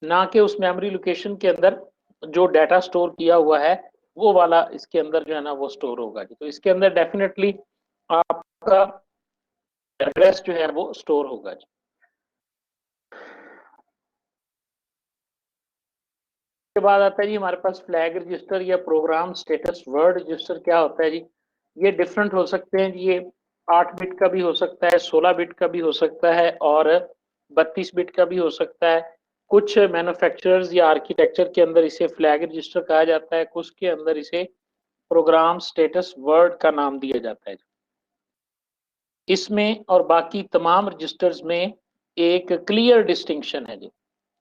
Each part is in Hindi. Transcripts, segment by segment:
ना कि उस मेमोरी लोकेशन के अंदर जो डाटा स्टोर किया हुआ है, वो वाला इसके अंदर जो है ना वो स्टोर होगा जी। तो इसके अंदर डेफ़िनेटली आपका एड्रेस जो है वो स्टोर होगा जी। उसके बाद आता है जी हमारे पास फ्लैग रजिस्टर या प्रोग्राम स्टेटस वर्ड रजिस्टर क्या होता है जी? ये डिफरेंट हो सकते हैं जी, ये 8 बिट का भी हो सकता है, 16 बिट का भी हो सकता है और 32 बिट का भी हो सकता है। कुछ मैन्युफैक्चरर्स या आर्किटेक्चर के अंदर इसे फ्लैग रजिस्टर कहा जाता है, कुछ के अंदर इसे प्रोग्राम स्टेटस वर्ड का नाम दिया जाता है। इसमें और बाकी तमाम रजिस्टर्स में एक क्लियर डिस्टिंक्शन है जी।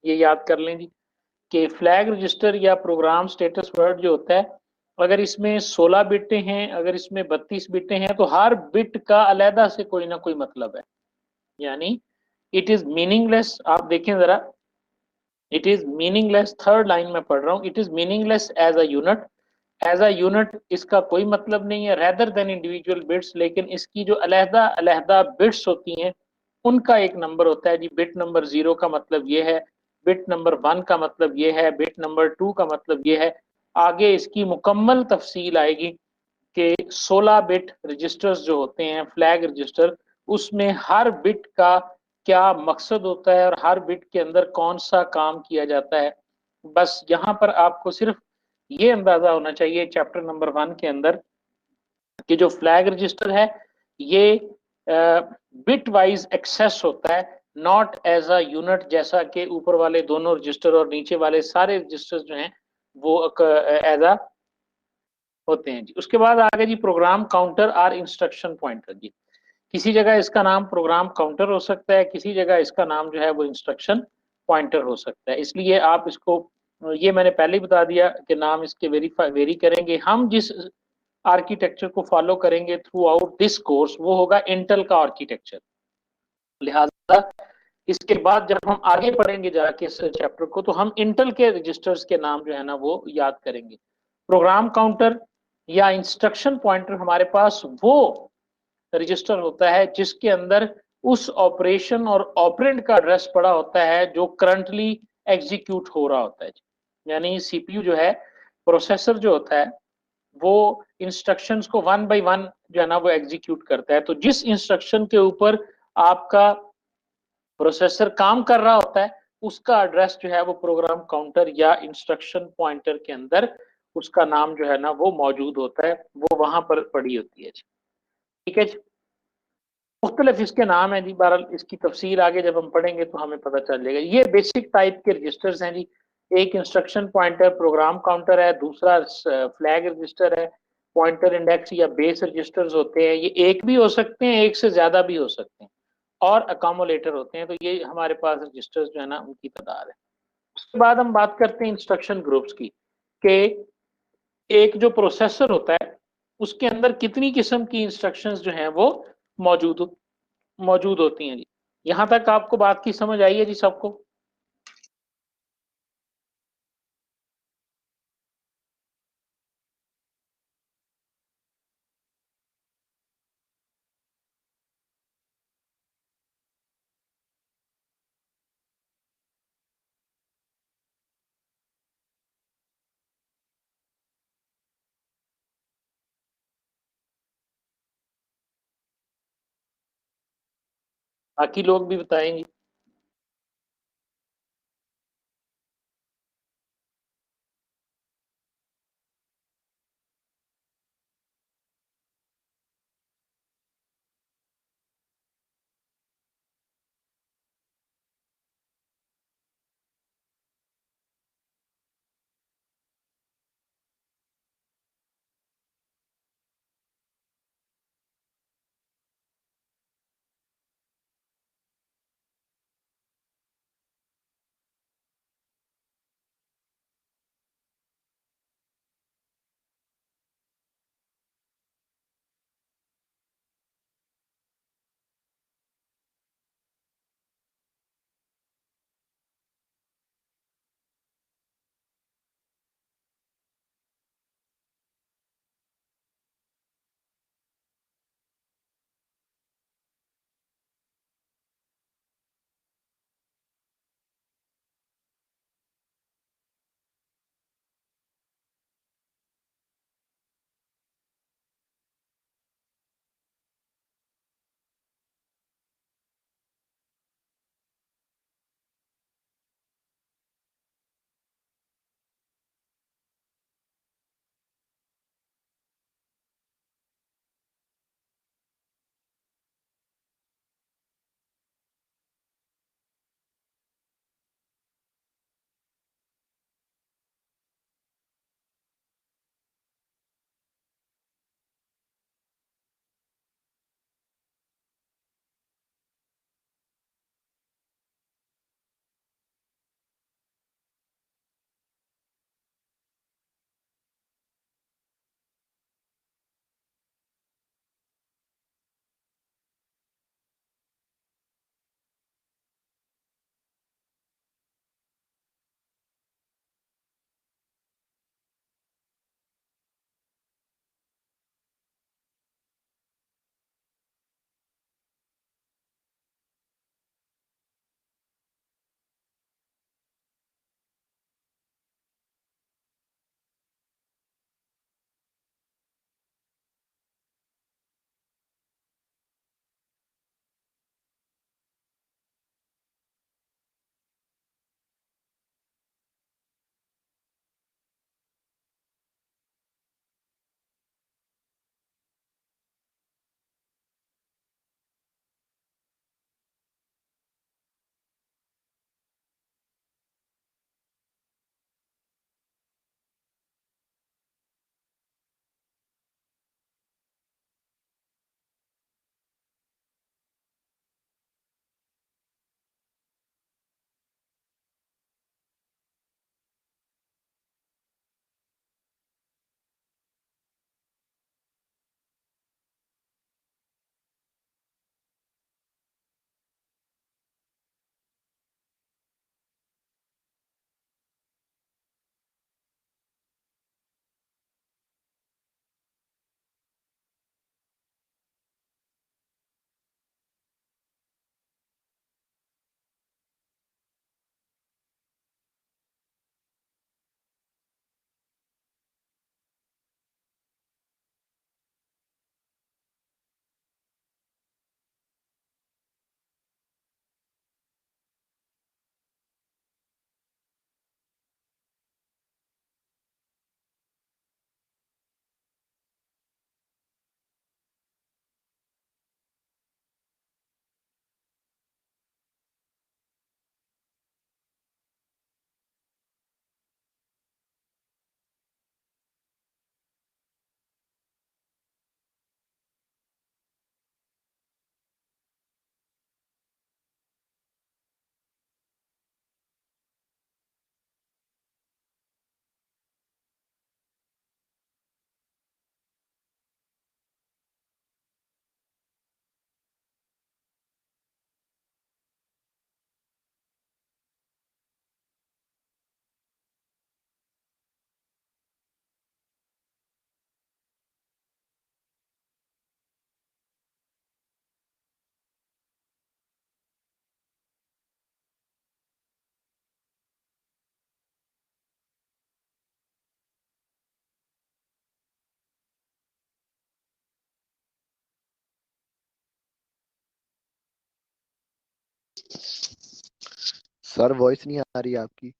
ये याद कर लें जी कि फ्लैग रजिस्टर या प्रोग्राम स्टेटस वर्ड जो होता है, अगर इसमें 16 बिटें हैं, अगर इसमें 32 बिटें हैं, तो हर बिट का अलहदा से कोई ना कोई मतलब है। यानी इट इज मीनिंगलेस। आप देखें जरा, it is meaningless, third line में पढ़ रहा हूँ, it is meaningless as a unit. As a unit इसका कोई मतलब नहीं है रेदर देन इंडिविजुअल बिट्स, लेकिन इसकी जो अलहदा अलहदा बिट्स होती हैं उनका एक नंबर होता है जी। बिट नंबर 0 का मतलब ये है, बिट नंबर 1 का मतलब ये है, बिट नंबर 2 का मतलब ये है। आगे इसकी मुकम्मल तफसील आएगी कि 16 बिट रजिस्टर्स जो होते हैं फ्लैग रजिस्टर, उसमें हर बिट का क्या मकसद होता है और हर बिट के अंदर कौन सा काम किया जाता है। बस यहाँ पर आपको सिर्फ ये अंदाजा होना चाहिए चैप्टर नंबर 1 के अंदर कि जो फ्लैग रजिस्टर है ये बिट वाइज एक्सेस होता है, नॉट एज अ यूनिट, जैसा कि ऊपर वाले दोनों रजिस्टर और नीचे वाले सारे रजिस्टर जो हैं वो एज अ होते हैं जी। उसके बाद आगे जी प्रोग्राम काउंटर और इंस्ट्रक्शन पॉइंटर जी। किसी जगह इसका नाम प्रोग्राम काउंटर हो सकता है, किसी जगह इसका नाम जो है वो इंस्ट्रक्शन पॉइंटर हो सकता है। इसलिए आप इसको, ये मैंने पहले ही बता दिया कि नाम इसके वेरी करेंगे। हम जिस आर्किटेक्चर को फॉलो करेंगे थ्रू आउट दिस कोर्स वो होगा इंटेल का आर्किटेक्चर। लिहाजा इसके बाद जब हम आगे पढ़ेंगे जाके इस चैप्टर को, तो हम इंटेल के रजिस्टर्स के नाम जो है ना वो याद करेंगे। प्रोग्राम काउंटर या इंस्ट्रक्शन पॉइंटर हमारे पास वो रजिस्टर होता है जिसके अंदर उस ऑपरेशन और ऑपरेंड का एड्रेस पड़ा होता है जो करंटली एग्जीक्यूट हो रहा होता है। यानी सीपीयू जो है, प्रोसेसर जो होता है, वो इंस्ट्रक्शंस को वन बाय वन जो है ना वो एग्जीक्यूट करता है। तो जिस इंस्ट्रक्शन के ऊपर आपका प्रोसेसर काम कर रहा होता है उसका एड्रेस जो है वो प्रोग्राम काउंटर या इंस्ट्रक्शन पॉइंटर के अंदर उसका नाम जो है ना वो मौजूद होता है, वो वहां पर पड़ी होती है। ठीक है जी। मुख्तलिफ इसके नाम है जी, बहरहाल इसकी तफसील आगे जब हम पढ़ेंगे तो हमें पता चल जाएगा। ये बेसिक टाइप के रजिस्टर्स हैं जी। एक इंस्ट्रक्शन पॉइंटर प्रोग्राम काउंटर है, दूसरा फ्लैग रजिस्टर है, पॉइंटर इंडेक्स या बेस रजिस्टर्स होते हैं। ये एक भी हो सकते हैं, एक से ज्यादा भी हो सकते हैं, और अकोमोलेटर होते हैं। तो ये हमारे पास रजिस्टर्स जो है ना उनकी तादाद है। उसके बाद हम बात करते हैं इंस्ट्रक्शन ग्रुप्स की, कि एक जो प्रोसेसर होता है उसके अंदर कितनी किस्म की इंस्ट्रक्शंस जो हैं वो मौजूद मौजूद होती हैं जी। यहाँ तक आपको बात की समझ आई है जी सबको? बाकी लोग भी बताएंगे। सर वॉइस नहीं आ रही आपकी।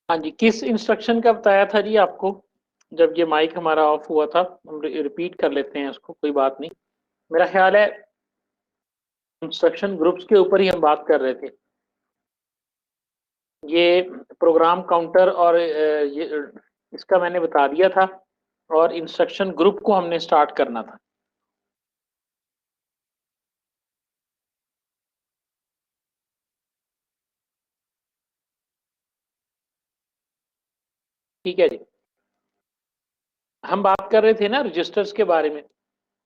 हाँ जी, किस इंस्ट्रक्शन का बताया था जी आपको? जब ये माइक हमारा ऑफ हुआ था, हम रिपीट कर लेते हैं उसको, कोई बात नहीं। मेरा ख्याल है इंस्ट्रक्शन ग्रुप्स के ऊपर ही हम बात कर रहे थे। ये प्रोग्राम काउंटर और ये इसका मैंने बता दिया था, और इंस्ट्रक्शन ग्रुप को हमने स्टार्ट करना था। ठीक है जी। हम बात कर रहे थे ना रजिस्टर्स के बारे में।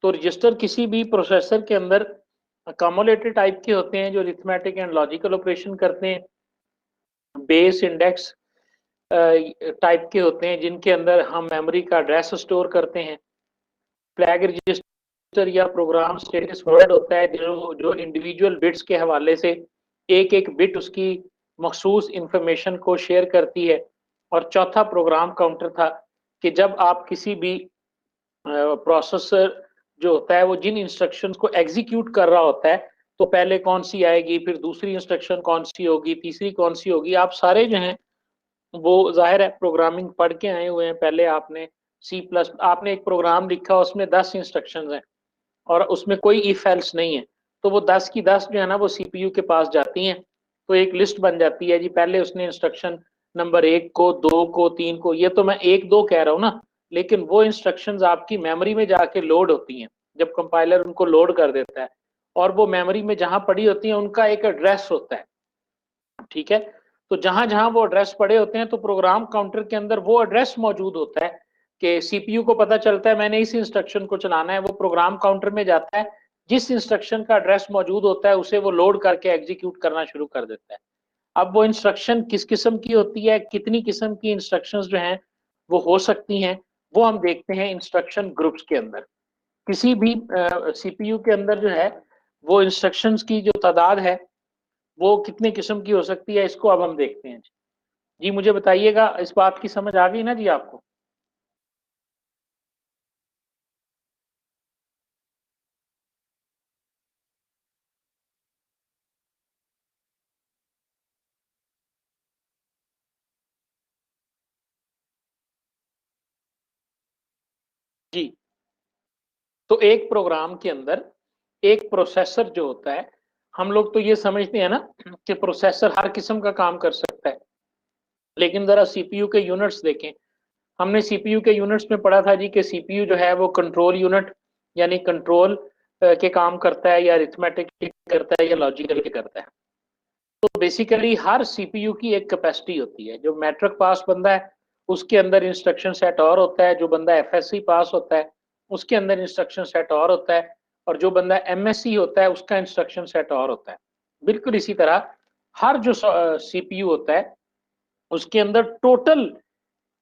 तो रजिस्टर किसी भी प्रोसेसर के अंदर अकोमोलेटेड टाइप के होते हैं, जो अरिथमेटिक एंड लॉजिकल ऑपरेशन करते हैं। बेस इंडेक्स टाइप के होते हैं, जिनके अंदर हम मेमोरी का एड्रेस स्टोर करते हैं। फ्लैग रजिस्टर या प्रोग्राम स्टेटस वर्ड होता है, जो जो इंडिविजुअल बिट्स के हवाले से एक एक बिट उसकी मखसूस इंफॉर्मेशन को शेयर करती है। और चौथा प्रोग्राम काउंटर था, कि जब आप किसी भी प्रोसेसर जो होता है वो जिन इंस्ट्रक्शंस को एग्जीक्यूट कर रहा होता है, तो पहले कौन सी आएगी, फिर दूसरी इंस्ट्रक्शन कौन सी होगी, तीसरी कौन सी होगी। आप सारे जो हैं वो जाहिर है प्रोग्रामिंग पढ़ के आए हुए हैं। पहले आपने सी प्लस आपने एक प्रोग्राम लिखा, उसमें 10 इंस्ट्रक्शंस हैं और उसमें कोई इफ एल्स नहीं है, तो वो 10 की 10 जो है ना वो सीपीयू के पास जाती हैं। तो एक लिस्ट बन जाती है जी, पहले उसने इंस्ट्रक्शन नंबर 1 को, 2 को, 3 को, ये तो मैं 1 2 कह रहा हूँ ना, लेकिन वो इंस्ट्रक्शंस आपकी मेमोरी में जाके लोड होती हैं जब कंपाइलर उनको लोड कर देता है। और वो मेमोरी में जहां पड़ी होती है उनका एक एड्रेस होता है। ठीक है। तो जहां जहां वो एड्रेस पड़े होते हैं, तो प्रोग्राम काउंटर के अंदर वो एड्रेस मौजूद होता है, कि सीपीयू को पता चलता है मैंने इस इंस्ट्रक्शन को चलाना है, वो प्रोग्राम काउंटर में जाता है, जिस इंस्ट्रक्शन का एड्रेस मौजूद होता है उसे वो लोड करके एग्जीक्यूट करना शुरू कर देता है। अब वो इंस्ट्रक्शन किस किस्म की होती है, कितनी किस्म की इंस्ट्रक्शंस जो हैं वो हो सकती हैं, वो हम देखते हैं इंस्ट्रक्शन ग्रुप्स के अंदर। किसी भी सीपीयू के अंदर जो है वो इंस्ट्रक्शंस की जो तादाद है वो कितने किस्म की हो सकती है, इसको अब हम देखते हैं। जी मुझे बताइएगा, इस बात की समझ आ गई ना जी आपको? जी। तो एक प्रोग्राम के अंदर एक प्रोसेसर जो होता है, हम लोग तो ये समझते हैं ना कि प्रोसेसर हर किस्म का काम कर सकता है, लेकिन जरा सीपीयू के यूनिट्स देखें। हमने सीपीयू के यूनिट्स में पढ़ा था जी कि सीपीयू जो है वो कंट्रोल यूनिट यानी कंट्रोल के काम करता है, या अरिथमेटिक करता है, या लॉजिकल के करता है। तो बेसिकली हर सीपीयू की एक कैपेसिटी होती है। जो मैट्रिक पास बंदा है उसके अंदर इंस्ट्रक्शन सेट और होता है, जो बंदा एफएससी पास होता है उसके अंदर इंस्ट्रक्शन सेट और होता है, और जो बंदा एमएससी होता है उसका इंस्ट्रक्शन सेट और होता है। बिल्कुल इसी तरह हर जो सीपीयू होता है उसके अंदर टोटल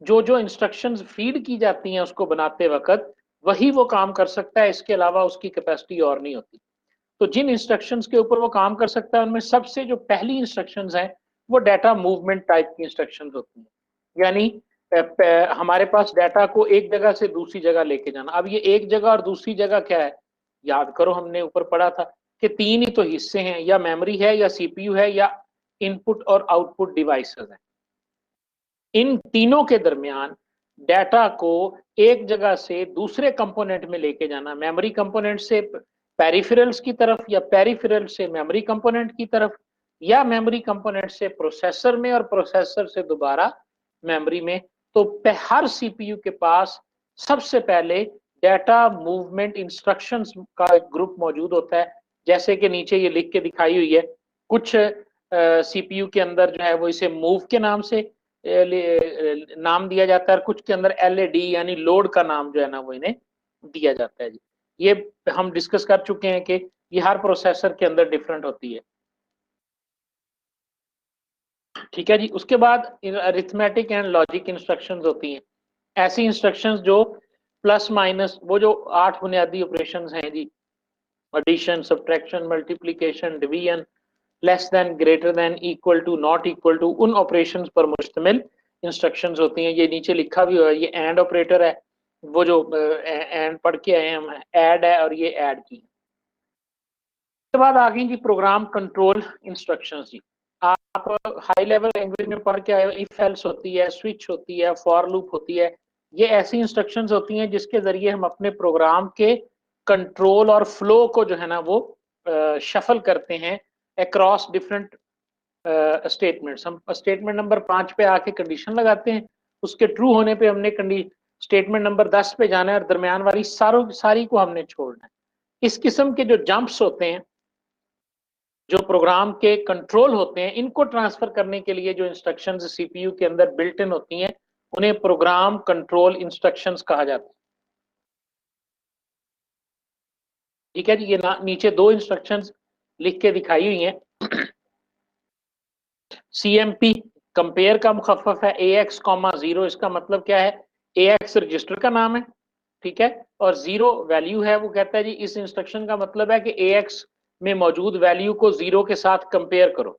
जो जो इंस्ट्रक्शंस फीड की जाती हैं उसको बनाते वक्त वही वो काम कर सकता है, इसके अलावा उसकी कैपेसिटी और नहीं होती। तो जिन इंस्ट्रक्शंस के ऊपर वो काम कर सकता है उनमें सबसे जो पहली इंस्ट्रक्शंस हैं वो डाटा मूवमेंट टाइप की इंस्ट्रक्शंस होती हैं। यानी हमारे पास डाटा को एक जगह से दूसरी जगह लेके जाना। अब ये एक जगह और दूसरी जगह क्या है, याद करो हमने ऊपर पढ़ा था कि तीन ही तो हिस्से हैं, या मेमोरी है या सीपीयू है या इनपुट और आउटपुट डिवाइसेस हैं। इन तीनों के दरमियान डाटा को एक जगह से दूसरे कंपोनेंट में लेके जाना, मेमोरी कंपोनेंट से पेरिफेरल्स की तरफ या पेरिफेरल से मेमोरी कंपोनेंट की तरफ या मेमोरी कंपोनेंट से प्रोसेसर में और प्रोसेसर से दोबारा मेमोरी में। तो हर सीपीयू के पास सबसे पहले डाटा मूवमेंट इंस्ट्रक्शंस का एक ग्रुप मौजूद होता है, जैसे कि नीचे ये लिख के दिखाई हुई है। कुछ सीपीयू के अंदर जो है वो इसे मूव के नाम से नाम दिया जाता है, कुछ के अंदर एलएडी यानी लोड का नाम जो है ना वो इन्हें दिया जाता है जी। ये हम डिस्कस कर चुके हैं कि ये हर प्रोसेसर के अंदर डिफरेंट होती है। ठीक है जी। उसके बाद अरिथमेटिक एंड लॉजिक इंस्ट्रक्शंस होती हैं, ऐसी इंस्ट्रक्शंस जो प्लस माइनस, वो जो 8 बुनियादी ऑपरेशंस हैं जी, addition, subtraction, multiplication, division, less than, greater than, equal to, not equal to, उन ऑपरेशंस पर मुश्तमिल इंस्ट्रक्शंस होती हैं। ये नीचे लिखा भी हुआ है, ये एंड ऑपरेटर है, वो जो एंड पढ़ के आए हम, ऐड है और ये ऐड की। उसके बाद आ गई जी प्रोग्राम कंट्रोल इंस्ट्रक्शंस जी। आप हाई लेवल लैंग्वेज में पढ़ के आए हो, इफ एल्स होती है, स्विच होती है, फॉर लूप होती है। ये ऐसी इंस्ट्रक्शंस होती हैं जिसके जरिए हम अपने प्रोग्राम के कंट्रोल और फ्लो को जो है ना वो शफल करते हैं अक्रॉस डिफरेंट स्टेटमेंट्स। हम स्टेटमेंट नंबर 5 पे आके कंडीशन लगाते हैं, उसके ट्रू होने पे हमने स्टेटमेंट नंबर 10 पे जाना है और दरमियान वाली सारी को हमने छोड़ना है। इस किस्म के जो जंप्स होते हैं, जो प्रोग्राम के कंट्रोल होते हैं, इनको ट्रांसफर करने के लिए जो इंस्ट्रक्शंस सीपीयू के अंदर बिल्ट इन होती हैं उन्हें प्रोग्राम कंट्रोल इंस्ट्रक्शंस कहा जाता है। ठीक है जी। ये नीचे दो इंस्ट्रक्शंस लिख के दिखाई हुई हैं। सीएमपी कंपेयर का मुखफफ है, ए एक्स कॉमा जीरो, इसका मतलब क्या है, ए एक्स रजिस्टर का नाम है, ठीक है, और जीरो वैल्यू है। वो कहता है जी इस इंस्ट्रक्शन का मतलब है कि ए एक्स में मौजूद वैल्यू को जीरो के साथ कंपेयर करो।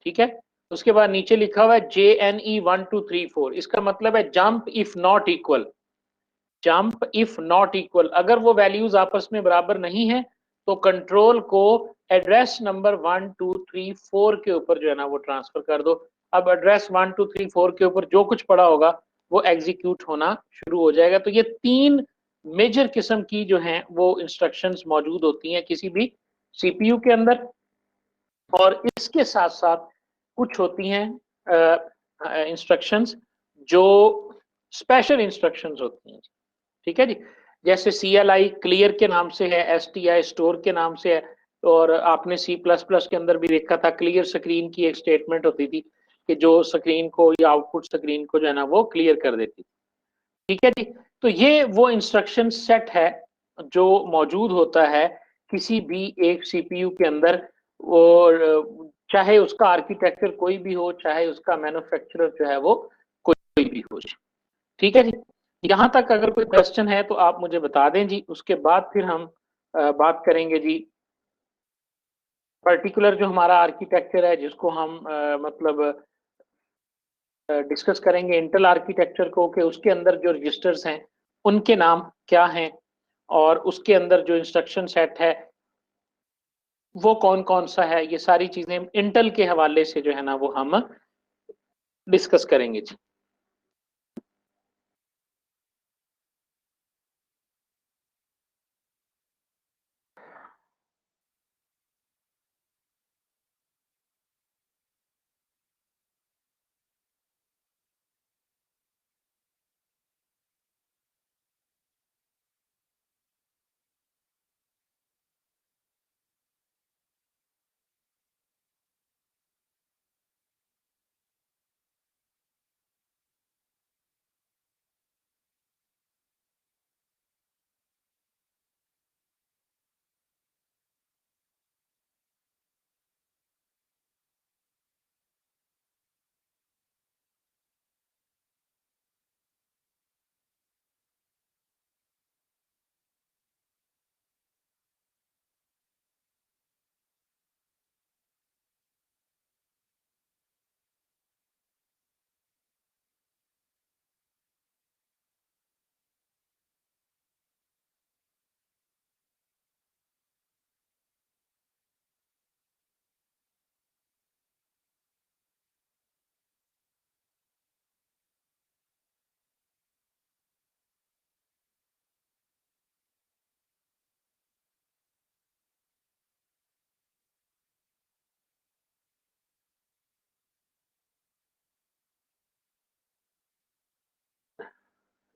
ठीक है। उसके बाद नीचे लिखा हुआ है JNE1234, इसका मतलब है jump if not equal. Jump if not equal, अगर वो वैल्यूज आपस में बराबर नहीं है तो कंट्रोल को एड्रेस नंबर 1 2 3 4 के ऊपर जो है ना वो ट्रांसफर कर दो। अब एड्रेस 1 2 3 4 के ऊपर जो कुछ पड़ा होगा वो एग्जीक्यूट होना शुरू हो जाएगा। तो ये तीन मेजर किस्म की जो हैं वो इंस्ट्रक्शंस मौजूद होती हैं किसी भी सीपीयू के अंदर, और इसके साथ साथ कुछ होती हैं इंस्ट्रक्शंस जो स्पेशल इंस्ट्रक्शंस होती हैं। ठीक है जी। जैसे CLI क्लियर के नाम से है, STI स्टोर के नाम से है, और आपने C++ के अंदर भी देखा था क्लियर स्क्रीन की एक स्टेटमेंट होती थी कि जो स्क्रीन को या आउटपुट स्क्रीन को जो है ना वो क्लियर कर देती। ठीक है जी। तो ये वो इंस्ट्रक्शन सेट है जो मौजूद होता है किसी भी एक सीपीयू के अंदर, और चाहे उसका आर्किटेक्चर कोई भी हो, चाहे उसका मैन्युफैक्चरर जो है वो कोई भी हो। ठीक है जी। यहाँ तक अगर कोई क्वेश्चन है तो आप मुझे बता दें जी, उसके बाद फिर हम बात करेंगे जी पर्टिकुलर जो हमारा आर्किटेक्चर है जिसको हम मतलब डिस्कस करेंगे इंटेल आर्किटेक्चर को, कि उसके अंदर जो रजिस्टर्स हैं उनके नाम क्या हैं और उसके अंदर जो इंस्ट्रक्शन सेट है वो कौन कौन सा है। ये सारी चीजें इंटेल के हवाले से जो है ना वो हम डिस्कस करेंगे जी।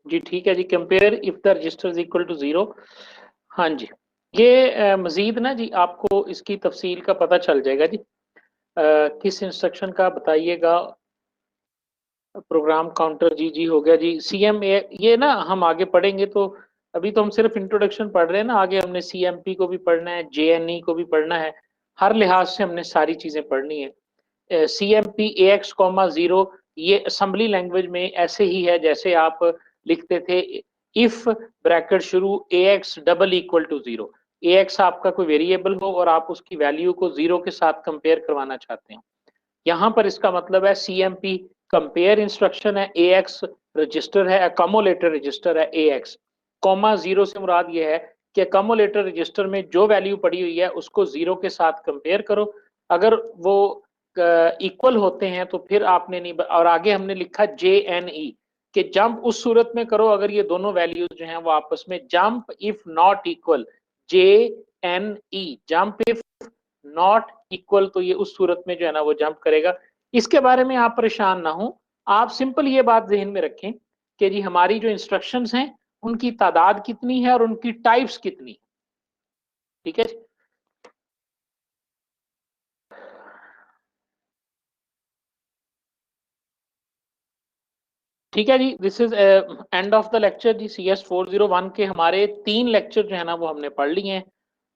जी ठीक है जी, compare if the register is equal to 0। हाँ जी, ये मजीद ना जी आपको इसकी तफसील का पता चल जाएगा जी। किस इंस्ट्रक्शन का बताइएगा। प्रोग्राम काउंटर, जी जी हो गया जी। CM ये ना हम आगे पढ़ेंगे, तो अभी तो हम सिर्फ इंट्रोडक्शन पढ़ रहे हैं ना, आगे हमने CMP को भी पढ़ना है, JNE को भी पढ़ना है, हर लिहाज से हमने सारी चीजें पढ़नी है। CMP AX, 0 ये असेंबली लैंग्वेज में ऐसे ही है जैसे आप लिखते थे इफ ब्रैकेट शुरू AX double equal to 0। AX आपका कोई वेरिएबल हो और आप उसकी वैल्यू को 0 के साथ कंपेयर करवाना चाहते हैं। यहाँ पर इसका मतलब है CMP कंपेयर इंस्ट्रक्शन है, AX रजिस्टर है, अकोमोलेटर रजिस्टर है AX, कॉमा 0 से मुराद ये है कि अकोमोलेटर रजिस्टर में जो वैल्यू पड़ी हुई है उसको 0 के साथ कंपेयर करो। अगर वो इक्वल होते हैं तो फिर आपने नहीं, और आगे हमने लिखा JNE कि जंप उस सूरत में करो अगर ये दोनों वैल्यूज जो हैं वो आपस में, jump if not equal, JNE jump if not equal, तो ये उस सूरत में जो है ना वो जंप करेगा। इसके बारे में आप परेशान ना हो, आप सिंपल ये बात जहन में रखें कि जी हमारी जो इंस्ट्रक्शंस हैं उनकी तादाद कितनी है और उनकी टाइप्स कितनी है। ठीक है, ठीक है जी। This is end of the lecture जी। CS 401 के हमारे 3 लेक्चर जो है ना वो हमने पढ़ लिए हैं।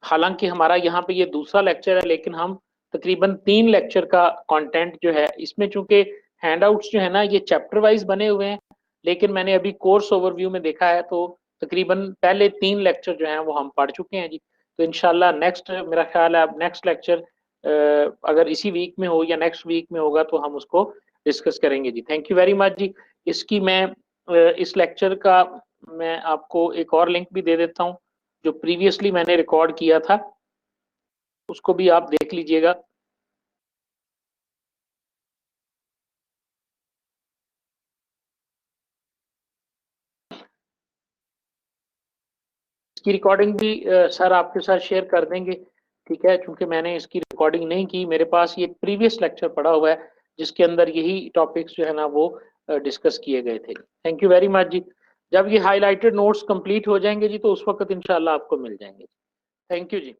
हालांकि हमारा यहाँ पे ये दूसरा लेक्चर है, लेकिन हम तकरीबन 3 लेक्चर का कंटेंट जो है इसमें, चूंकि हैंडआउट्स जो है ना ये चैप्टर वाइज बने हुए हैं, लेकिन मैंने अभी कोर्स ओवरव्यू में देखा है तो तकरीबन पहले 3 लेक्चर जो हैं वो हम पढ़ चुके हैं जी। तो इंशाल्लाह नेक्स्ट, मेरा ख्याल है अब नेक्स्ट लेक्चर अगर इसी वीक में हो या नेक्स्ट वीक में होगा तो हम उसको डिस्कस करेंगे जी। थैंक यू वेरी मच जी। इसकी मैं इस लेक्चर का मैं आपको एक और लिंक भी दे देता हूँ जो प्रीवियसली मैंने रिकॉर्ड किया था, उसको भी आप देख लीजिएगा। इसकी रिकॉर्डिंग भी सर आपके साथ शेयर कर देंगे। ठीक है, क्योंकि मैंने इसकी रिकॉर्डिंग नहीं की, मेरे पास ये प्रीवियस लेक्चर पड़ा हुआ है जिसके अंदर यही टॉपिक्स जो है ना वो डिस्कस किए गए थे। थैंक यू वेरी मच जी। जब ये हाईलाइटेड नोट्स कंप्लीट हो जाएंगे जी तो उस वक्त इंशाल्लाह आपको मिल जाएंगे। Thank you ji.